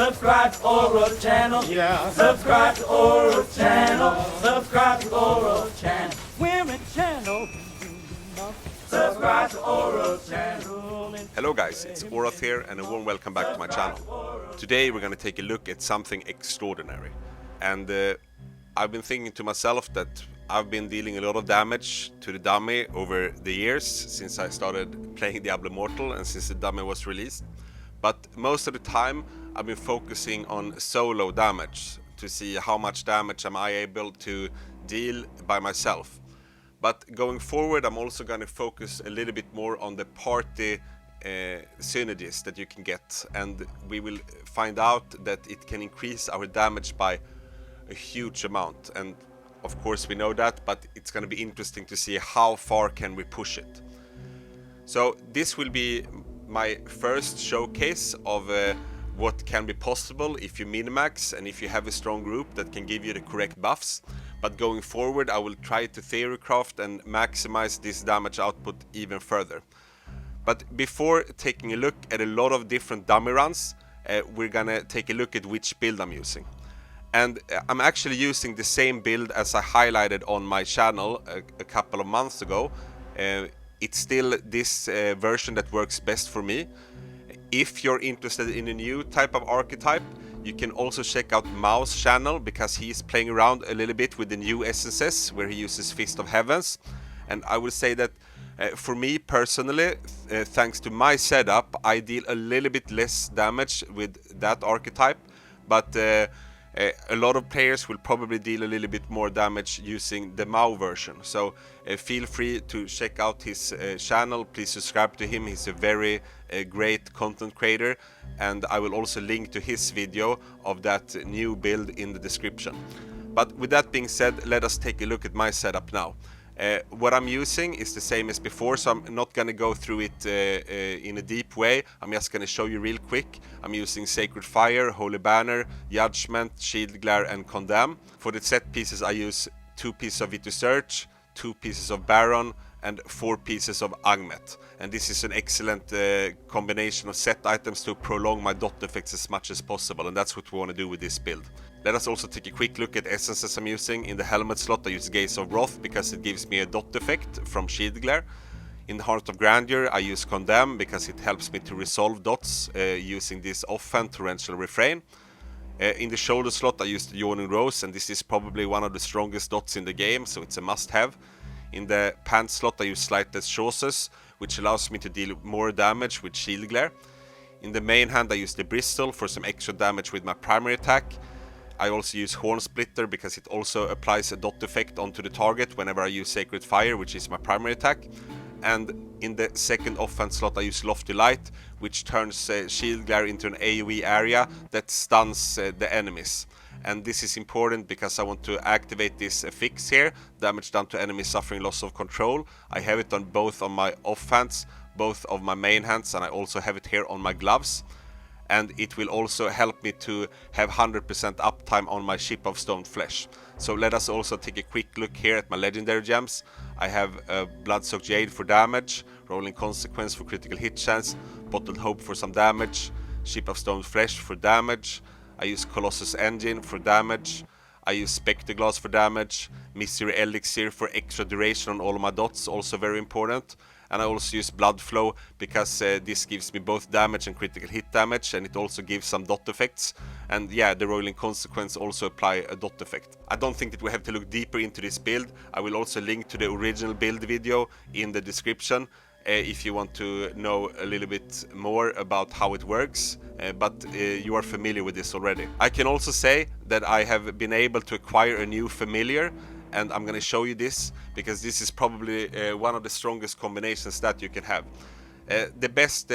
Subscribe to Oral channel. Yeah. Subscribe to Oral channel. Subscribe to Oral channel. Women channel. Subscribe to Oral channel. Hello guys, it's Oroth here and a warm welcome back to my channel. Today we're going to take a look at something extraordinary. And I've been thinking to myself that I've been dealing a lot of damage to the dummy over the years since I started playing Diablo Immortal and since the dummy was released. But most of the time I've been focusing on solo damage to see how much damage am I able to deal by myself. But going forward I'm also going to focus a little bit more on the party synergies that you can get, and we will find out that it can increase our damage by a huge amount. And of course we know that, but it's going to be interesting to see how far can we push it. So this will be my first showcase of what can be possible if you min-max and if you have a strong group that can give you the correct buffs. But going forward I will try to theorycraft and maximize this damage output even further. But before taking a look at a lot of different dummy runs, we're gonna take a look at which build I'm using. And I'm actually using the same build as I highlighted on my channel a couple of months ago. It's still this version that works best for me. If you're interested in a new type of archetype, you can also check out Mau's channel, because he's playing around a little bit with the new essences where he uses Fist of Heavens. And I will say that for me personally, thanks to my setup, I deal a little bit less damage with that archetype, but a lot of players will probably deal a little bit more damage using the Mau version. So feel free to check out his channel. Please subscribe to him. He's a very great content creator, and I will also link to his video of that new build in the description. But with that being said, let us take a look at my setup now. What I'm using is the same as before, so I'm not going to go through it in a deep way. I'm just going to show you real quick. I'm using Sacred Fire, Holy Banner, Judgment, Shield Glare and Condemn. For the set pieces I use 2 pieces of Vitu Search, 2 pieces of Baron and 4 pieces of Agmet. And this is an excellent combination of set items to prolong my dot effects as much as possible, and that's what we want to do with this build. Let us also take a quick look at essences I'm using. In the helmet slot I use Gaze of Wrath because it gives me a dot effect from Shield Glare. In the Heart of Grandeur I use Condemn because it helps me to resolve dots using this offhand torrential refrain. In the shoulder slot I use the Yawning Rose, and this is probably one of the strongest dots in the game, so it's a must-have. In the pants slot I use Slightless Chausses, which allows me to deal more damage with Shield Glare. In the main hand I use the Bristol for some extra damage with my primary attack. I also use Horn Splitter because it also applies a dot effect onto the target whenever I use Sacred Fire, which is my primary attack. And in the second offhand slot I use Lofty Light, which turns Shield Glare into an AoE area that stuns the enemies. And this is important because I want to activate this fix here, damage done to enemies suffering loss of control. I have it on both on my offhands, both of my main hands, and I also have it here on my gloves. And it will also help me to have 100% uptime on my Ship of Stone Flesh. So let us also take a quick look here at my legendary gems. I have Bloodsoaked Jade for damage, Rolling Consequence for critical hit chance, Bottled Hope for some damage, Ship of Stone Flesh for damage. I use Colossus Engine for damage. I use Spectre Glass for damage, Misery Elixir for extra duration on all of my dots, also very important. And I also use Blood Flow because this gives me both damage and critical hit damage, and it also gives some dot effects. And yeah, the Rolling Consequence also apply a dot effect. I don't think that we have to look deeper into this build. I will also link to the original build video in the description if you want to know a little bit more about how it works, but you are familiar with this already. I can also say that I have been able to acquire a new familiar, and I'm going to show you this because this is probably one of the strongest combinations that you can have. The best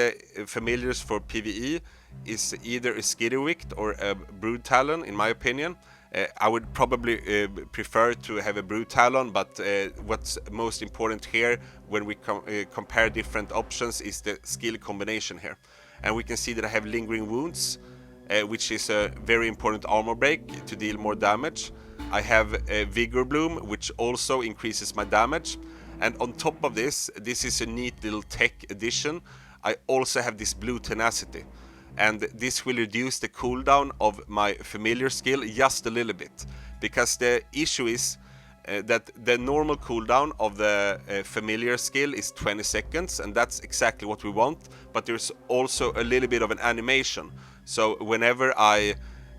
familiars for PvE is either a Skitterwick or a Brood Talon, in my opinion. I would probably prefer to have a Brood Talon, but what's most important here when we compare different options is the skill combination here. And we can see that I have Lingering Wounds, which is a very important armor break to deal more damage. I have a Vigor Bloom, which also increases my damage. And on top of this, this is a neat little tech addition. I also have this Blue Tenacity. and this will reduce the cooldown of my familiar skill just a little bit, because the issue is that the normal cooldown of the familiar skill is 20 seconds, and that's exactly what we want, but there's also a little bit of an animation. So whenever I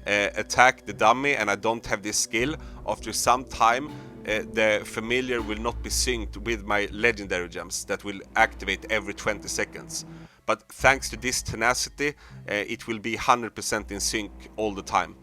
attack the dummy and I don't have this skill, after some time the familiar will not be synced with my legendary gems that will activate every 20 seconds. But thanks to this tenacity, it will be 100% in sync all the time.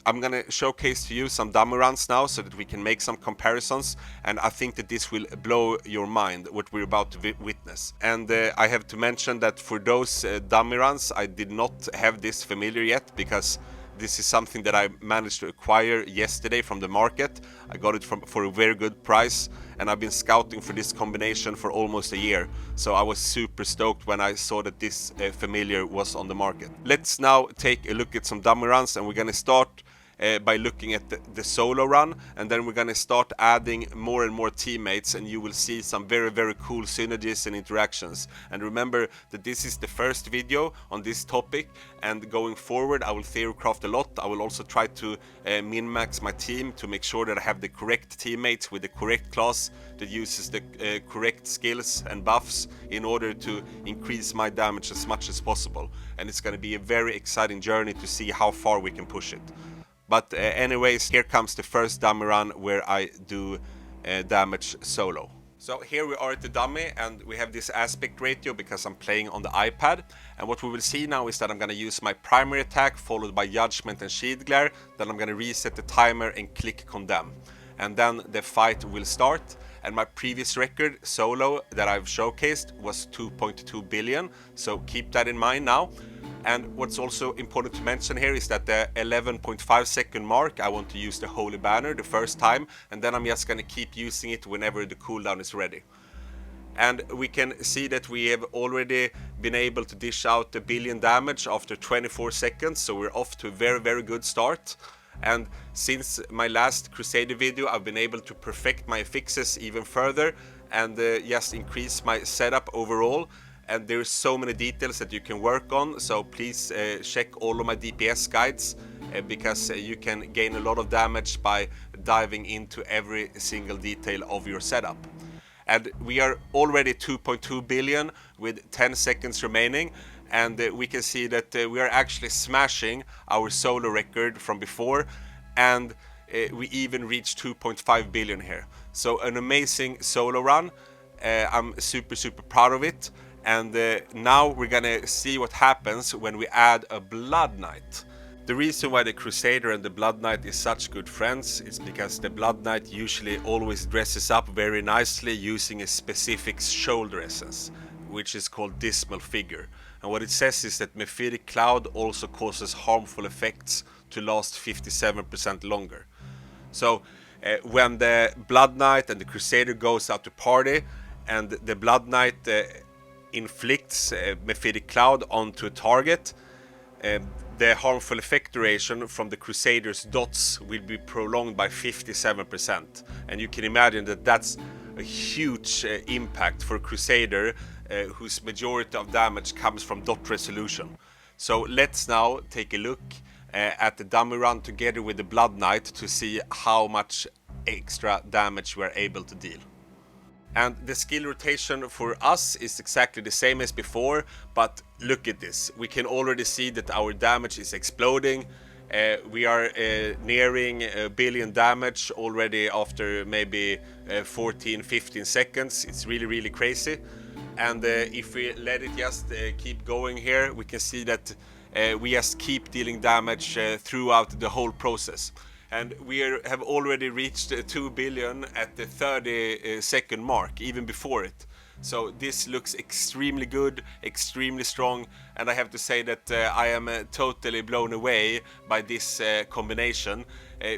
I'm gonna showcase to you some dummy runs now so that we can make some comparisons, and I think that this will blow your mind what we're about to witness. And I have to mention that for those dummy runs I did not have this familiar yet, because this is something that I managed to acquire yesterday from the market. I got it for a very good price, and I've been scouting for this combination for almost a year. So I was super stoked when I saw that this familiar was on the market. Let's now take a look at some dummy runs, and we're gonna start by looking at the solo run, and then we're gonna start adding more and more teammates, and you will see some very cool synergies and interactions. And remember that this is the first video on this topic, and going forward I will theorycraft a lot. I will also try to min-max my team to make sure that I have the correct teammates with the correct class that uses the correct skills and buffs in order to increase my damage as much as possible. And it's gonna be a very exciting journey to see how far we can push it. But anyways, here comes the first dummy run where I do damage solo. So here we are at the dummy, and we have this aspect ratio because I'm playing on the iPad. And what we will see now is that I'm gonna use my primary attack followed by judgment and shield glare. Then I'm gonna reset the timer and click condemn. And then the fight will start. And my previous record solo that I've showcased was 2.2 billion. So keep that in mind now. And what's also important to mention here is that the 11.5 second mark, I want to use the Holy Banner the first time, and then I'm just going to keep using it whenever the cooldown is ready. And we can see that we have already been able to dish out 1 billion damage after 24 seconds, so we're off to a very good start. And since my last Crusader video, I've been able to perfect my fixes even further and just increase my setup overall. And there's so many details that you can work on, so please check all of my DPS guides because you can gain a lot of damage by diving into every single detail of your setup. And we are already 2.2 billion with 10 seconds remaining, and we can see that we are actually smashing our solo record from before, and we even reached 2.5 billion here. So an amazing solo run. I'm super proud of it. And now we're gonna see what happens when we add a Blood Knight. The reason why the Crusader and the Blood Knight is such good friends is because the Blood Knight usually always dresses up very nicely using a specific shoulder essence, which is called Dismal Figure. And what it says is that Mephitic Cloud also causes harmful effects to last 57% longer. So when the Blood Knight and the Crusader goes out to party, and the Blood Knight inflicts Mephitic Cloud onto a target, the harmful effect duration from the Crusader's dots will be prolonged by 57%. And you can imagine that that's a huge impact for a Crusader whose majority of damage comes from dot resolution. So let's now take a look at the dummy run together with the Blood Knight to see how much extra damage we're able to deal. And the skill rotation for us is exactly the same as before, but look at this. We can already see that our damage is exploding. We are nearing 1 billion damage already after maybe 14-15 seconds. It's really crazy. And if we let it just keep going here, we can see that we just keep dealing damage throughout the whole process. And we have already reached 2 billion at the 30 second mark, even before it. So this looks extremely good, extremely strong, and I have to say that I am totally blown away by this combination.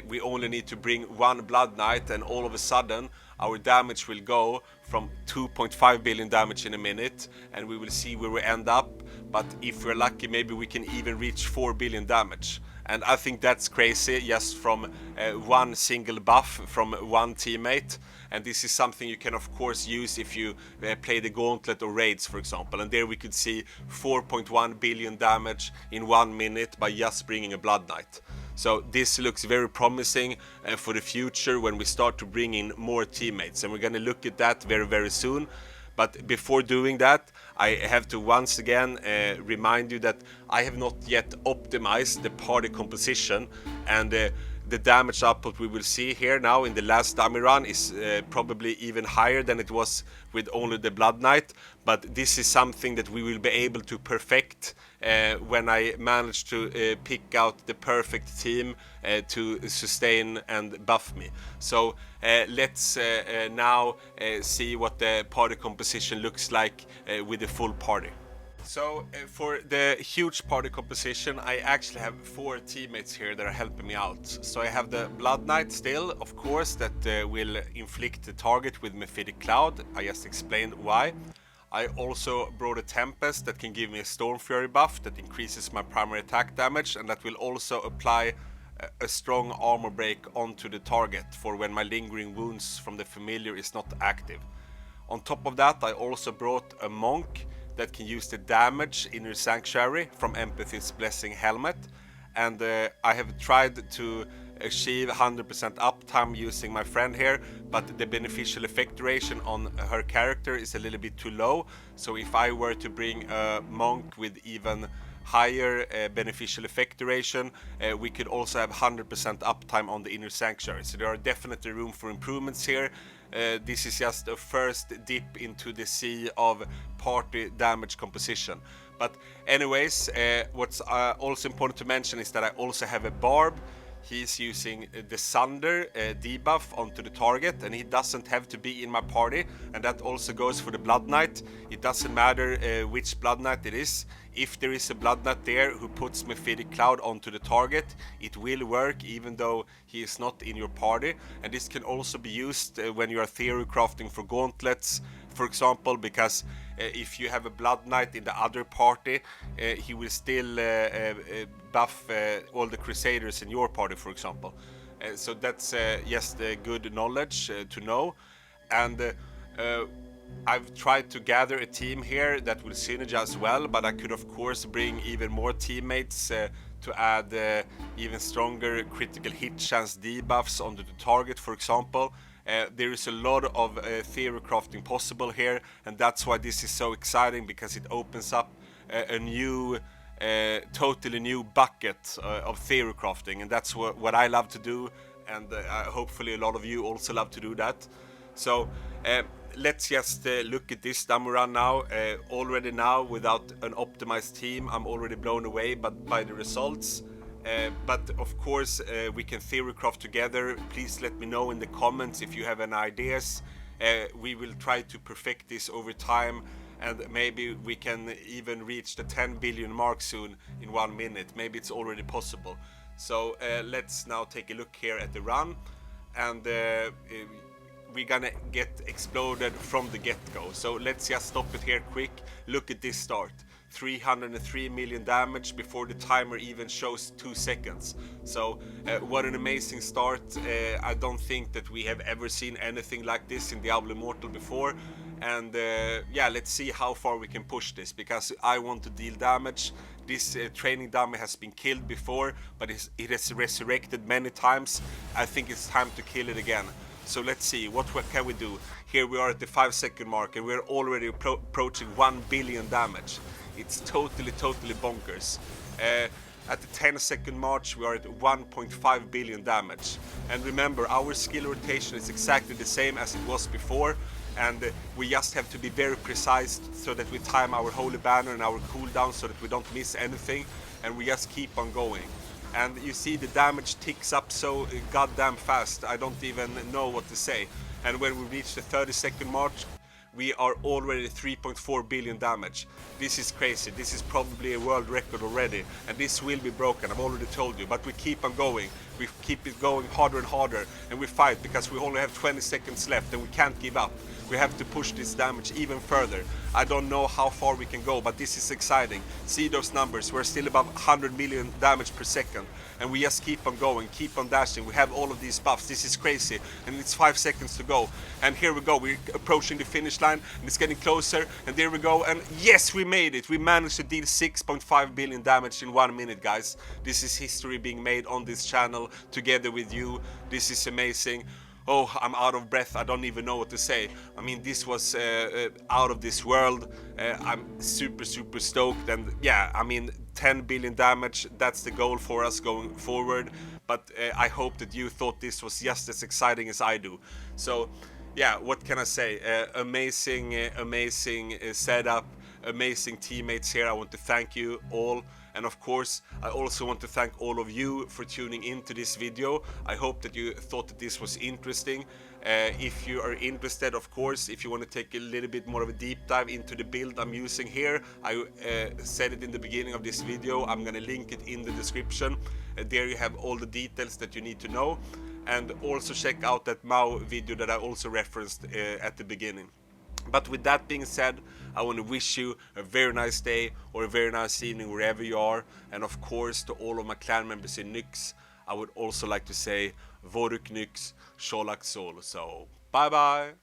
We only need to bring one Blood Knight, and all of a sudden our damage will go from 2.5 billion damage in a minute, and we will see where we end up. But if we're lucky, maybe we can even reach 4 billion damage. And I think that's crazy, just from one single buff from one teammate. And this is something you can of course use if you play the Gauntlet or Raids, for example. And there we could see 4.1 billion damage in 1 minute by just bringing a Blood Knight. So this looks very promising for the future when we start to bring in more teammates. And we're going to look at that very, very soon. But before doing that, I have to once again remind you that I have not yet optimized the party composition, and the damage output we will see here now in the last dummy run is probably even higher than it was with only the Blood Knight. But this is something that we will be able to perfect when I manage to pick out the perfect team to sustain and buff me. So let's now see what the party composition looks like with the full party. So for the huge party composition, I actually have 4 teammates here that are helping me out. So I have the Blood Knight still, of course, that will inflict the target with Mephitic Cloud. I just explained why. I also brought a Tempest that can give me a Storm Fury buff that increases my primary attack damage, and that will also apply a strong armor break onto the target for when my lingering wounds from the familiar is not active. On top of that, I also brought a Monk that can use the damage Inner Sanctuary from Empathy's Blessing Helmet, and I have tried to achieve 100% uptime using my friend here, but the beneficial effect duration on her character is a little bit too low. So if I were to bring a Monk with even higher beneficial effect duration, we could also have 100% uptime on the Inner Sanctuary. So there are definitely room for improvements here. This is just a first dip into the sea of party damage composition. But anyways, what's also important to mention is that I also have a Barb. He's using the Sunder debuff onto the target, and he doesn't have to be in my party, and that also goes for the Blood Knight. It doesn't matter which Blood Knight it is. If there is a Blood Knight there who puts Mephitic Cloud onto the target, it will work even though he is not in your party. And this can also be used when you are theory crafting for gauntlets, for example, because if you have a Blood Knight in the other party, he will still buff all the Crusaders in your party, for example. So that's just good knowledge to know. And I've tried to gather a team here that will synergize well, but I could of course bring even more teammates to add even stronger critical hit chance debuffs onto the target, for example. There is a lot of theory crafting possible here, and that's why this is so exciting, because it opens up a new totally new bucket of theory crafting, and that's what I love to do, and hopefully a lot of you also love to do that. So let's just look at this demo run now. Already now, without an optimized team, I'm already blown away by the results. But of course we can theory craft together. Please let me know in the comments if you have any ideas. We will try to perfect this over time, and maybe we can even reach the 10 billion mark soon in 1 minute. Maybe it's already possible. So let's now take a look here at the run, and we're gonna get exploded from the get-go. So let's just stop it here quick. Look at this start. 303 million damage before the timer even shows 2 seconds. So what an amazing start. I don't think that we have ever seen anything like this in Diablo Immortal before. And yeah, let's see how far we can push this, because I want to deal damage. This training dummy has been killed before, but it has resurrected many times. I think it's time to kill it again. So let's see, what can we do? Here we are at the 5-second mark, and we're already approaching 1 billion damage. It's totally bonkers. At the 10-second march, we are at 1.5 billion damage. And remember, our skill rotation is exactly the same as it was before, and we just have to be very precise so that we time our Holy Banner and our cooldown so that we don't miss anything, and we just keep on going. And you see the damage ticks up so goddamn fast, I don't even know what to say. And when we reach the 30-second march, we are already 3.4 billion damage. This is crazy. This is probably a world record already, and this will be broken, I've already told you. But we keep on going. We keep it going harder and harder, and we fight because we only have 20 seconds left, and we can't give up. We have to push this damage even further. I don't know how far we can go, but this is exciting. See those numbers, we're still above 100 million damage per second. And we just keep on going, keep on dashing. We have all of these buffs, this is crazy. And it's 5 seconds to go. And here we go, we're approaching the finish line, and it's getting closer. And there we go, and yes, we made it. We managed to deal 6.5 billion damage in 1 minute, guys. This is history being made on this channel, together with you. This is amazing. Oh, I'm out of breath. I don't even know what to say. I mean, this was out of this world. I'm super stoked. And yeah, I mean, 10 billion damage, that's the goal for us going forward. But I hope that you thought this was just as exciting as I do. So yeah, what can I say? Amazing setup, amazing teammates here. I want to thank you all. And of course, I also want to thank all of you for tuning into this video. I hope that you thought that this was interesting. If you are interested, of course, if you want to take a little bit more of a deep dive into the build I'm using here, I said it in the beginning of this video. I'm gonna link it in the description. There you have all the details that you need to know. And also check out that Mao video that I also referenced at the beginning. But with that being said, I want to wish you a very nice day or a very nice evening wherever you are. And of course, to all of my clan members in Nyx, I would also like to say Voruk Nyx, Sholak Sol. So, bye bye!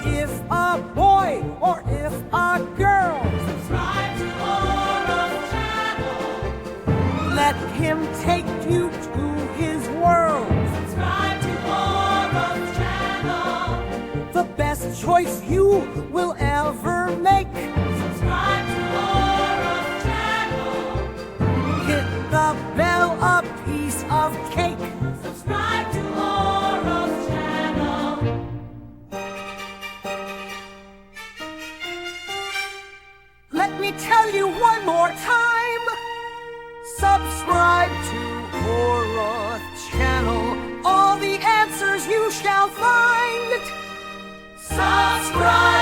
If a boy or if a girl subscribe to Oro's channel, let him take you to his world. Subscribe to Oro's channel, the best choice you will ever make. Subscribe to Oro's channel, hit the bell, a piece of cake. Subscribe to Oro's channel. Let me tell you one more time. Subscribe to Oro's channel. All the answers you shall find. Subscribe.